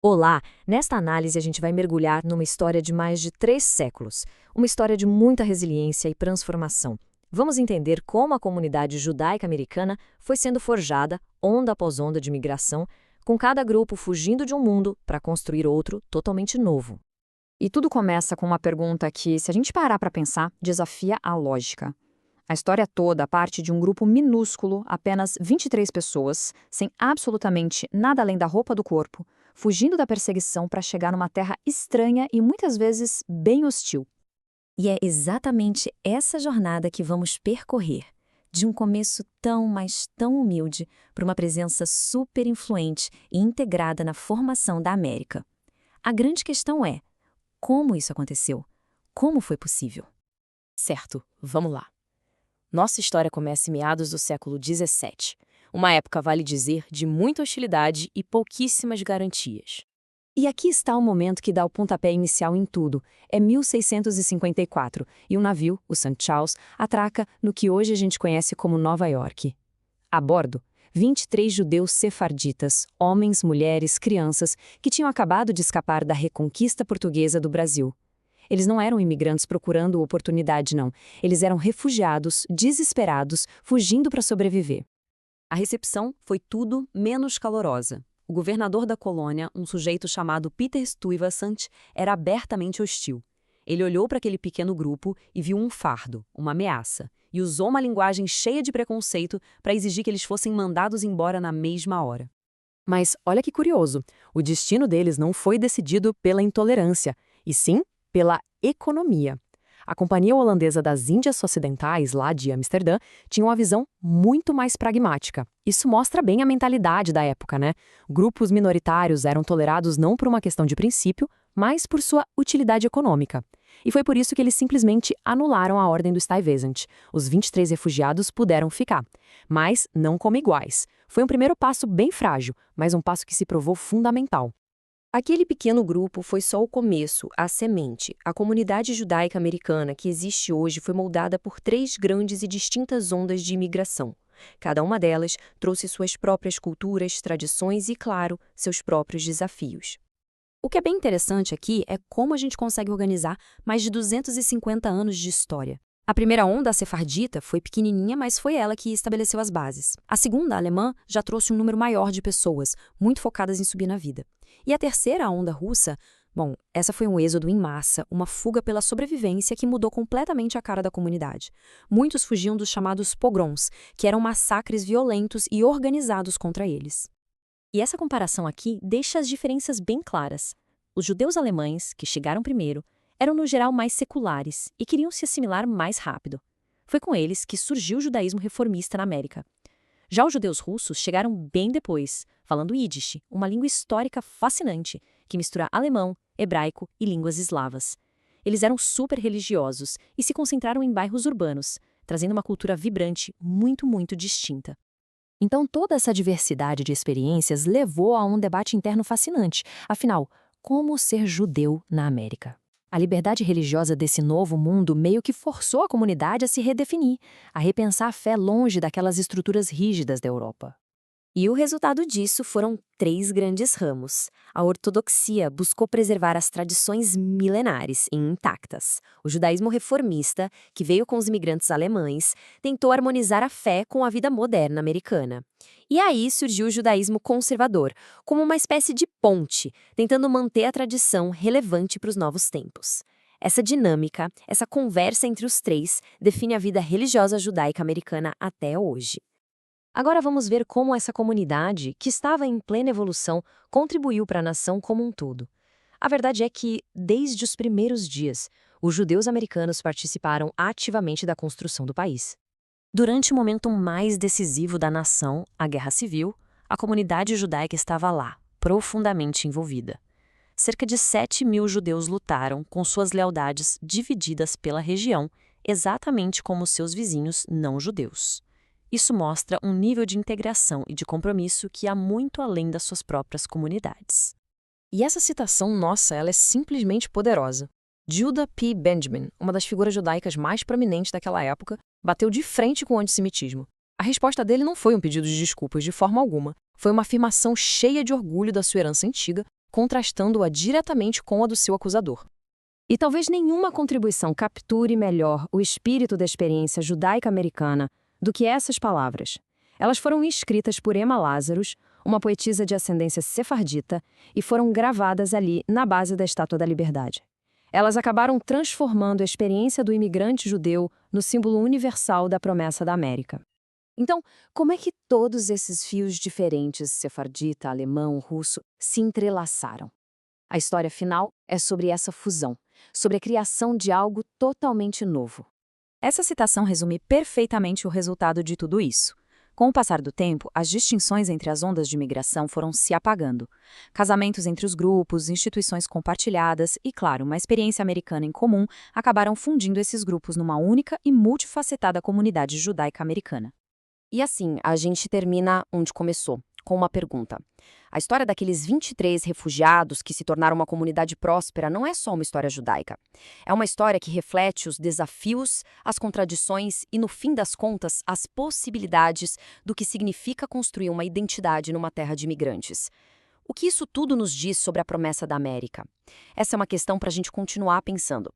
Olá! Nesta análise, a gente vai mergulhar numa história de mais de 3 séculos, uma história de muita resiliência e transformação. Vamos entender como a comunidade judaica americana foi sendo forjada, onda após onda de migração, com cada grupo fugindo de um mundo para construir outro totalmente novo. E tudo começa com uma pergunta que, se a gente parar para pensar, desafia a lógica. A história toda parte de um grupo minúsculo, apenas 23 pessoas, sem absolutamente nada além da roupa do corpo, fugindo da perseguição para chegar numa terra estranha e muitas vezes bem hostil. E é exatamente essa jornada que vamos percorrer, de um começo tão, mas tão humilde, para uma presença super influente e integrada na formação da América. A grande questão é: como isso aconteceu? Como foi possível? Certo, vamos lá. Nossa história começa em meados do século XVII, uma época, vale dizer, de muita hostilidade e pouquíssimas garantias. E aqui está o momento que dá o pontapé inicial em tudo. É 1654, e um navio, o St. Charles, atraca no que hoje a gente conhece como Nova York. A bordo, 23 judeus sefarditas, homens, mulheres, crianças, que tinham acabado de escapar da reconquista portuguesa do Brasil. Eles não eram imigrantes procurando oportunidade, não. Eles eram refugiados, desesperados, fugindo para sobreviver. A recepção foi tudo menos calorosa. O governador da colônia, um sujeito chamado Peter Stuyvesant, era abertamente hostil. Ele olhou para aquele pequeno grupo e viu um fardo, uma ameaça, e usou uma linguagem cheia de preconceito para exigir que eles fossem mandados embora na mesma hora. Mas olha que curioso, o destino deles não foi decidido pela intolerância, e sim pela economia. A Companhia Holandesa das Índias Ocidentais, lá de Amsterdã, tinha uma visão muito mais pragmática. Isso mostra bem a mentalidade da época, né? Grupos minoritários eram tolerados não por uma questão de princípio, mas por sua utilidade econômica. E foi por isso que eles simplesmente anularam a ordem do Stuyvesant. Os 23 refugiados puderam ficar, mas não como iguais. Foi um primeiro passo bem frágil, mas um passo que se provou fundamental. Aquele pequeno grupo foi só o começo, a semente. A comunidade judaica americana que existe hoje foi moldada por 3 grandes e distintas ondas de imigração. Cada uma delas trouxe suas próprias culturas, tradições e, claro, seus próprios desafios. O que é bem interessante aqui é como a gente consegue organizar mais de 250 anos de história. A primeira onda, a sefardita, foi pequenininha, mas foi ela que estabeleceu as bases. A segunda, a alemã, já trouxe um número maior de pessoas, muito focadas em subir na vida. E a terceira, a onda russa, bom, essa foi um êxodo em massa, uma fuga pela sobrevivência que mudou completamente a cara da comunidade. Muitos fugiam dos chamados pogroms, que eram massacres violentos e organizados contra eles. E essa comparação aqui deixa as diferenças bem claras. Os judeus alemães, que chegaram primeiro, eram no geral mais seculares e queriam se assimilar mais rápido. Foi com eles que surgiu o judaísmo reformista na América. Já os judeus russos chegaram bem depois, falando Yiddish, uma língua histórica fascinante, que mistura alemão, hebraico e línguas eslavas. Eles eram super religiosos e se concentraram em bairros urbanos, trazendo uma cultura vibrante muito distinta. Então, toda essa diversidade de experiências levou a um debate interno fascinante. Afinal, como ser judeu na América? A liberdade religiosa desse novo mundo meio que forçou a comunidade a se redefinir, a repensar a fé longe daquelas estruturas rígidas da Europa. E o resultado disso foram 3 grandes ramos. A ortodoxia buscou preservar as tradições milenares e intactas. O judaísmo reformista, que veio com os imigrantes alemães, tentou harmonizar a fé com a vida moderna americana. E aí surgiu o judaísmo conservador, como uma espécie de ponte, tentando manter a tradição relevante para os novos tempos. Essa dinâmica, essa conversa entre os três, define a vida religiosa judaica americana até hoje. Agora vamos ver como essa comunidade, que estava em plena evolução, contribuiu para a nação como um todo. A verdade é que, desde os primeiros dias, os judeus americanos participaram ativamente da construção do país. Durante o momento mais decisivo da nação, a Guerra Civil, a comunidade judaica estava lá, profundamente envolvida. Cerca de 7.000 judeus lutaram com suas lealdades divididas pela região, exatamente como seus vizinhos não-judeus. Isso mostra um nível de integração e de compromisso que há muito além das suas próprias comunidades. E essa citação nossa, ela é simplesmente poderosa. Judah P. Benjamin, uma das figuras judaicas mais prominentes daquela época, bateu de frente com o antissemitismo. A resposta dele não foi um pedido de desculpas de forma alguma. Foi uma afirmação cheia de orgulho da sua herança antiga, contrastando-a diretamente com a do seu acusador. E talvez nenhuma contribuição capture melhor o espírito da experiência judaica-americana do que essas palavras. Elas foram escritas por Emma Lazarus, uma poetisa de ascendência sefardita, e foram gravadas ali na base da Estátua da Liberdade. Elas acabaram transformando a experiência do imigrante judeu no símbolo universal da promessa da América. Então, como é que todos esses fios diferentes, sefardita, alemão, russo, se entrelaçaram? A história final é sobre essa fusão, sobre a criação de algo totalmente novo. Essa citação resume perfeitamente o resultado de tudo isso. Com o passar do tempo, as distinções entre as ondas de imigração foram se apagando. Casamentos entre os grupos, instituições compartilhadas e, claro, uma experiência americana em comum acabaram fundindo esses grupos numa única e multifacetada comunidade judaica americana. E assim, a gente termina onde começou, com uma pergunta. A história daqueles 23 refugiados que se tornaram uma comunidade próspera não é só uma história judaica. É uma história que reflete os desafios, as contradições e, no fim das contas, as possibilidades do que significa construir uma identidade numa terra de imigrantes. O que isso tudo nos diz sobre a promessa da América? Essa é uma questão para a gente continuar pensando.